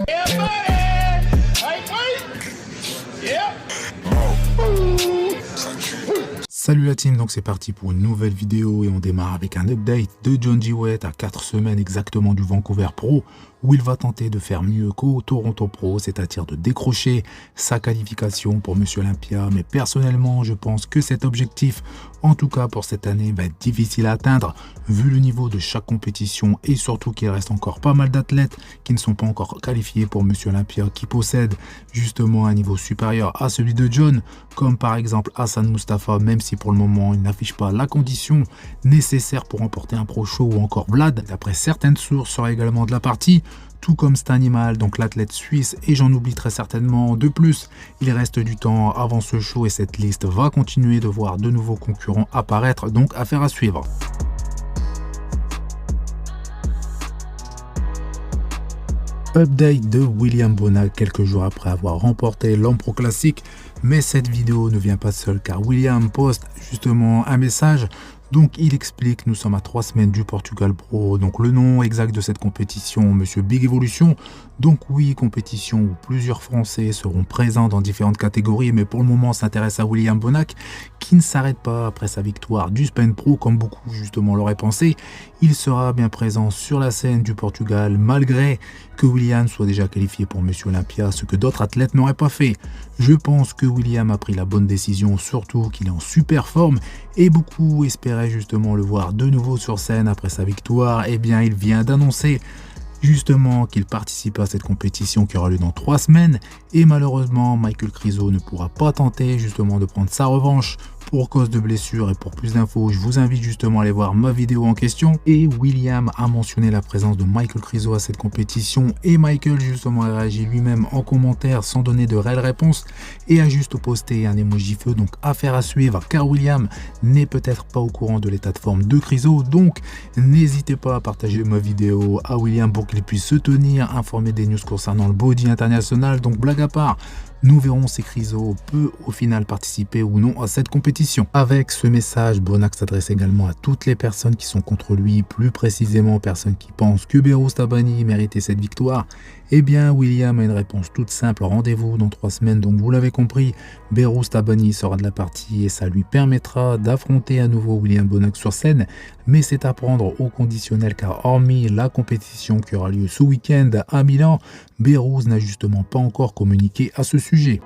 Yeah, buddy. Hey, wait. Yeah. Salut la team, donc c'est parti pour une nouvelle vidéo et on démarre avec un update de John G. Wett à 4 semaines exactement du Vancouver Pro où il va tenter de faire mieux qu'au Toronto Pro, c'est-à-dire de décrocher sa qualification pour Monsieur Olympia. Mais personnellement, je pense que cet objectif, en tout cas pour cette année, va être difficile à atteindre vu le niveau de chaque compétition et surtout qu'il reste encore pas mal d'athlètes qui ne sont pas encore qualifiés pour Monsieur Olympia, qui possèdent justement un niveau supérieur à celui de John, comme par exemple Hassan Mustafa, même si pour le moment il n'affiche pas la condition nécessaire pour remporter un Pro Show, ou encore Vlad, d'après certaines sources, sera également de la partie, tout comme Stanimal, donc l'athlète suisse, et j'en oublie très certainement. De plus, il reste du temps avant ce show et cette liste va continuer de voir de nouveaux concurrents apparaître, donc affaire à suivre. Update de William Bonac quelques jours après avoir remporté l'Ampro Classic, mais cette vidéo ne vient pas seule car William poste justement un message. Donc il explique, nous sommes à 3 semaines du Portugal Pro, donc le nom exact de cette compétition, Monsieur Big Evolution. Donc oui, compétition où plusieurs Français seront présents dans différentes catégories, mais pour le moment on s'intéresse à William Bonac, qui ne s'arrête pas après sa victoire du Spen Pro, comme beaucoup justement l'auraient pensé. Il sera bien présent sur la scène du Portugal, malgré que William soit déjà qualifié pour Monsieur Olympia, ce que d'autres athlètes n'auraient pas fait. Je pense que William a pris la bonne décision, surtout qu'il est en super forme, et beaucoup espéraient justement le voir de nouveau sur scène après sa victoire. Eh bien, il vient d'annoncer justement qu'il participe à cette compétition qui aura lieu dans 3 semaines, et malheureusement Michael Krizo ne pourra pas tenter justement de prendre sa revanche pour cause de blessure. Et pour plus d'infos, je vous invite justement à aller voir ma vidéo en question. Et William a mentionné la présence de Michael Krizo à cette compétition, et Michael justement a réagi lui-même en commentaire sans donner de réelle réponse et a juste posté un emoji feu. Donc affaire à suivre, car William n'est peut-être pas au courant de l'état de forme de Krizo. Donc n'hésitez pas à partager ma vidéo à William pour qu'il puisse se tenir informé des news concernant le body international. Donc blague à part, nous verrons si Krizo peut au final participer ou non à cette compétition. Avec ce message, Bonac s'adresse également à toutes les personnes qui sont contre lui, plus précisément aux personnes qui pensent que Behrooz Tabani méritait cette victoire. Eh bien, William a une réponse toute simple, rendez-vous dans 3 semaines, donc vous l'avez compris, Behrooz Tabani sera de la partie et ça lui permettra d'affronter à nouveau William Bonac sur scène, mais c'est à prendre au conditionnel car hormis la compétition qui aura lieu ce week-end à Milan, Behrooz n'a justement pas encore communiqué à ce sujet.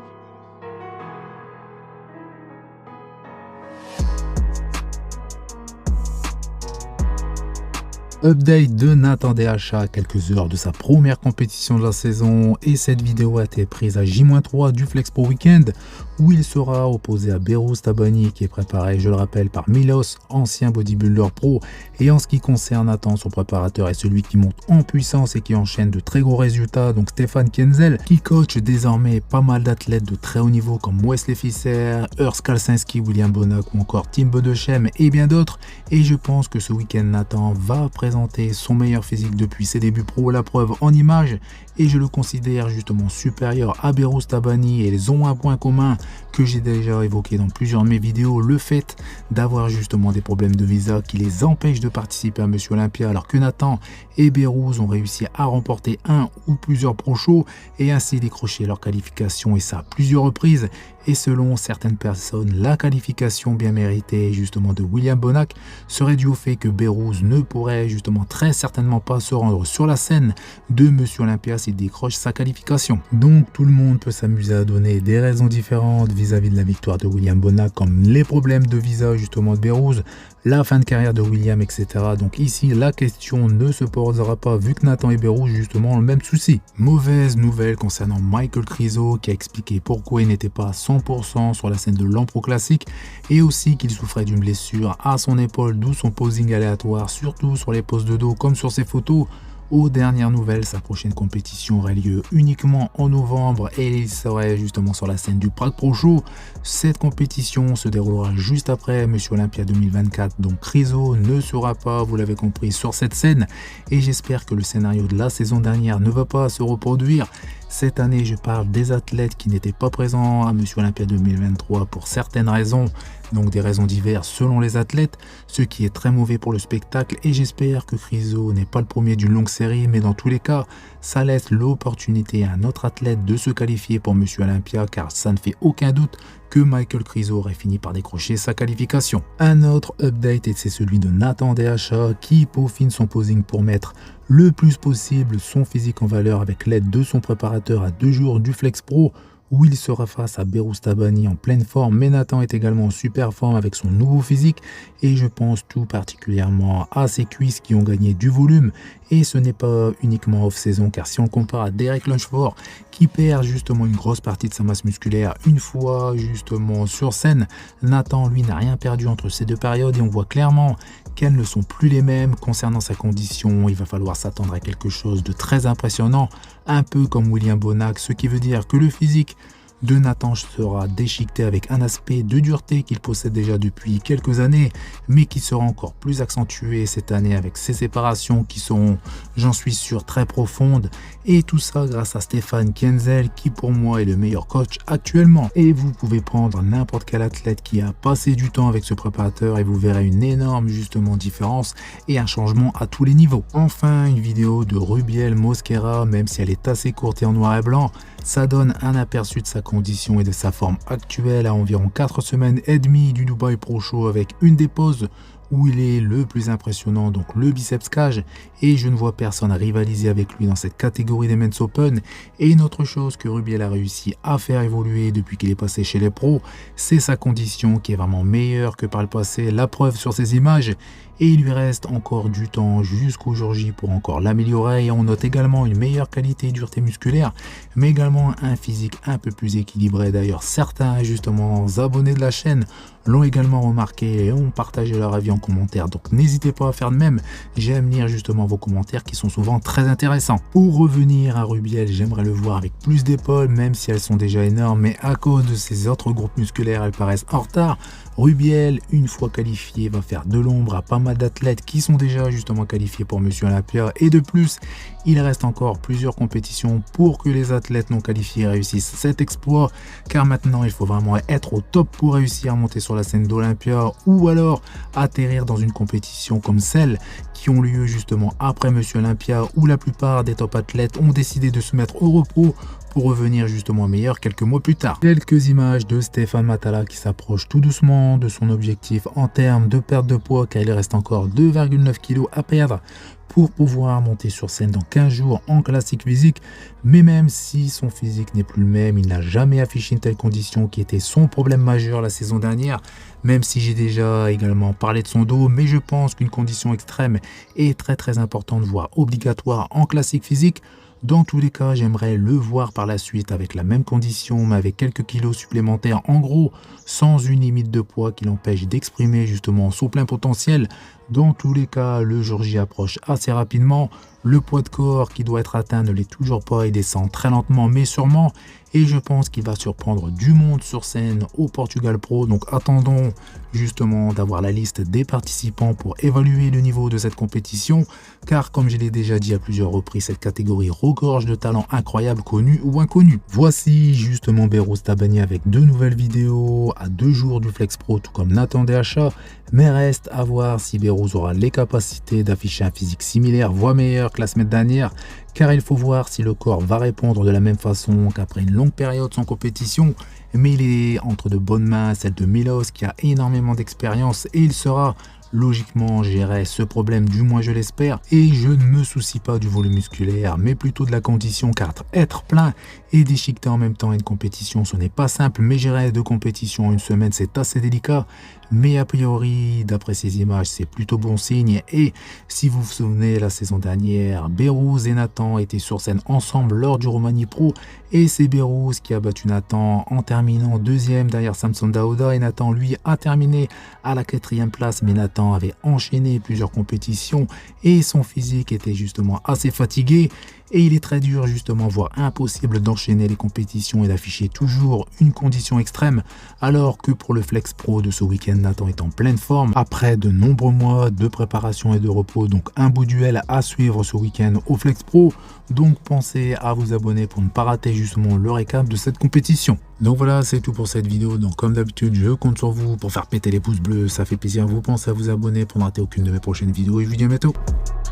Update de Nathan Deacha à quelques heures de sa première compétition de la saison, et cette vidéo a été prise à J-3 du Flex Pro Weekend où il sera opposé à Behrooz Tabani qui est préparé, je le rappelle, par Milos, ancien bodybuilder pro. Et en ce qui concerne Nathan, son préparateur est celui qui monte en puissance et qui enchaîne de très gros résultats, donc Stéphane Kienzel, qui coach désormais pas mal d'athlètes de très haut niveau comme Wesley Fischer, Urs Kalsinski, William Bonac ou encore Tim Bodechem et bien d'autres. Et je pense que ce week-end Nathan va présenter son meilleur physique depuis ses débuts pro, la preuve en images, et je le considère justement supérieur à Behrooz Tabani. Et ils ont un point commun que j'ai déjà évoqué dans plusieurs de mes vidéos, le fait d'avoir justement des problèmes de visa qui les empêchent de participer à Monsieur Olympia, alors que Nathan et Behrooz ont réussi à remporter un ou plusieurs Pro Shows et ainsi décrocher leur qualification, et ça à plusieurs reprises. Et selon certaines personnes, la qualification bien méritée justement de William Bonac serait due au fait que Behrooz ne pourrait justement très certainement pas se rendre sur la scène de Monsieur Olympia s'il décroche sa qualification. Donc tout le monde peut s'amuser à donner des raisons différentes vis-à-vis de la victoire de William Bonac, comme les problèmes de visa justement de Behrooz, la fin de carrière de William, etc. Donc ici la question ne se posera pas vu que Nathan et Behrooz justement ont le même souci. Mauvaise nouvelle concernant Michael Krizo qui a expliqué pourquoi il n'était pas à 100% sur la scène de l'Ampro Classic, et aussi qu'il souffrait d'une blessure à son épaule, d'où son posing aléatoire, surtout sur les poses de dos comme sur ses photos. Aux dernières nouvelles, sa prochaine compétition aurait lieu uniquement en novembre et il serait justement sur la scène du Prague Pro Show. Cette compétition se déroulera juste après Monsieur Olympia 2024, donc Krizo ne sera pas, vous l'avez compris, sur cette scène, et j'espère que le scénario de la saison dernière ne va pas se reproduire. Cette année, je parle des athlètes qui n'étaient pas présents à Monsieur Olympia 2023 pour certaines raisons. donc des raisons diverses selon les athlètes, ce qui est très mauvais pour le spectacle et j'espère que Chryso n'est pas le premier d'une longue série, mais dans tous les cas, ça laisse l'opportunité à un autre athlète de se qualifier pour Monsieur Olympia car ça ne fait aucun doute que Michael Chryso aurait fini par décrocher sa qualification. Un autre update et c'est celui de Nathan Deacha qui peaufine son posing pour mettre le plus possible son physique en valeur avec l'aide de son préparateur à 2 jours du Flex Pro où il sera face à Behrooz Tabani en pleine forme, mais Nathan est également en super forme avec son nouveau physique et je pense tout particulièrement à ses cuisses qui ont gagné du volume et ce n'est pas uniquement off-saison car si on compare à Derek Lunsford qui perd justement une grosse partie de sa masse musculaire une fois justement sur scène, Nathan lui n'a rien perdu entre ces deux périodes et on voit clairement qu'elles ne sont plus les mêmes concernant sa condition. Il va falloir s'attendre à quelque chose de très impressionnant, un peu comme William Bonac, ce qui veut dire que le physique de Nathan sera déchiqueté avec un aspect de dureté qu'il possède déjà depuis quelques années, mais qui sera encore plus accentué cette année avec ses séparations qui seront, j'en suis sûr, très profondes. Et tout ça grâce à Stéphane Kienzel qui pour moi est le meilleur coach actuellement. Et vous pouvez prendre n'importe quel athlète qui a passé du temps avec ce préparateur et vous verrez une énorme justement différence et un changement à tous les niveaux. Enfin, une vidéo de Rubiel Mosquera, même si elle est assez courte et en noir et blanc, ça donne un aperçu de sa condition et de sa forme actuelle à environ 4 semaines et demie du Dubai Pro Show avec une des poses où il est le plus impressionnant, donc le biceps cage, et je ne vois personne rivaliser avec lui dans cette catégorie des Men's Open. Et une autre chose que Rubiel a réussi à faire évoluer depuis qu'il est passé chez les pros, c'est sa condition qui est vraiment meilleure que par le passé, la preuve sur ces images, et il lui reste encore du temps jusqu'au jour J pour encore l'améliorer et on note également une meilleure qualité et dureté musculaire, mais également un physique un peu plus équilibré. D'ailleurs, certains justement abonnés de la chaîne l'ont également remarqué et ont partagé leur avis en commentaire, donc n'hésitez pas à faire de même, j'aime lire justement vos commentaires qui sont souvent très intéressants. Pour revenir à Rubiel, j'aimerais le voir avec plus d'épaules, même si elles sont déjà énormes, mais à cause de ses autres groupes musculaires, elles paraissent en retard. Rubiel, une fois qualifié, va faire de l'ombre à pas mal d'athlètes qui sont déjà justement qualifiés pour Monsieur Olympia et de plus, il reste encore plusieurs compétitions pour que les athlètes non qualifiés réussissent cet exploit car maintenant il faut vraiment être au top pour réussir à monter sur la scène d'Olympia ou alors atterrir dans une compétition comme celle qui ont lieu justement après Monsieur Olympia où la plupart des top athlètes ont décidé de se mettre au repos pour revenir justement meilleur quelques mois plus tard. Quelques images de Stéphane Matala qui s'approche tout doucement de son objectif en termes de perte de poids car il reste encore 2,9 kg à perdre pour pouvoir monter sur scène dans 15 jours en classique physique, mais même si son physique n'est plus le même, il n'a jamais affiché une telle condition qui était son problème majeur la saison dernière, même si j'ai déjà également parlé de son dos, mais je pense qu'une condition extrême est très importante, voire obligatoire en classique physique. Dans tous les cas, j'aimerais le voir par la suite avec la même condition, mais avec quelques kilos supplémentaires, en gros, sans une limite de poids qui l'empêche d'exprimer justement son plein potentiel. Dans tous les cas, le jour J approche assez rapidement. Le poids de corps qui doit être atteint ne l'est toujours pas, il descend très lentement mais sûrement. Et je pense qu'il va surprendre du monde sur scène au Portugal Pro. Donc attendons justement d'avoir la liste des participants pour évaluer le niveau de cette compétition. Car comme je l'ai déjà dit à plusieurs reprises, cette catégorie regorge de talents incroyables connus ou inconnus. Voici justement Behrooz Tabani avec 2 nouvelles vidéos à 2 jours du Flex Pro, tout comme Nathan Deacha. Mais reste à voir si Behrooz aura les capacités d'afficher un physique similaire, voire meilleur que la semaine dernière, car il faut voir si le corps va répondre de la même façon qu'après une longue période sans compétition. Mais il est entre de bonnes mains, celle de Milos qui a énormément d'expérience et il sera logiquement gérer ce problème, du moins je l'espère, et je ne me soucie pas du volume musculaire mais plutôt de la condition car être plein et déchiqueter en même temps une compétition ce n'est pas simple, mais gérer 2 compétitions en une semaine c'est assez délicat, mais a priori d'après ces images c'est plutôt bon signe. Et si vous vous souvenez, la saison dernière Behrooz et Nathan étaient sur scène ensemble lors du Romani Pro et c'est Behrooz qui a battu Nathan en terminant 2e derrière Samson Dauda et Nathan lui a terminé à la 4e place, mais Nathan avait enchaîné plusieurs compétitions et son physique était justement assez fatigué et il est très dur, justement, voire impossible d'enchaîner les compétitions et d'afficher toujours une condition extrême, alors que pour le Flex Pro de ce week-end, Nathan est en pleine forme après de nombreux mois de préparation et de repos, donc un beau duel à suivre ce week-end au Flex Pro. Donc pensez à vous abonner pour ne pas rater justement le récap de cette compétition. Donc voilà, c'est tout pour cette vidéo. Donc comme d'habitude, je compte sur vous pour faire péter les pouces bleus, ça fait plaisir à vous. Pensez à vous abonner pour ne rater aucune de mes prochaines vidéos et je vous dis à bientôt.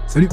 Salut!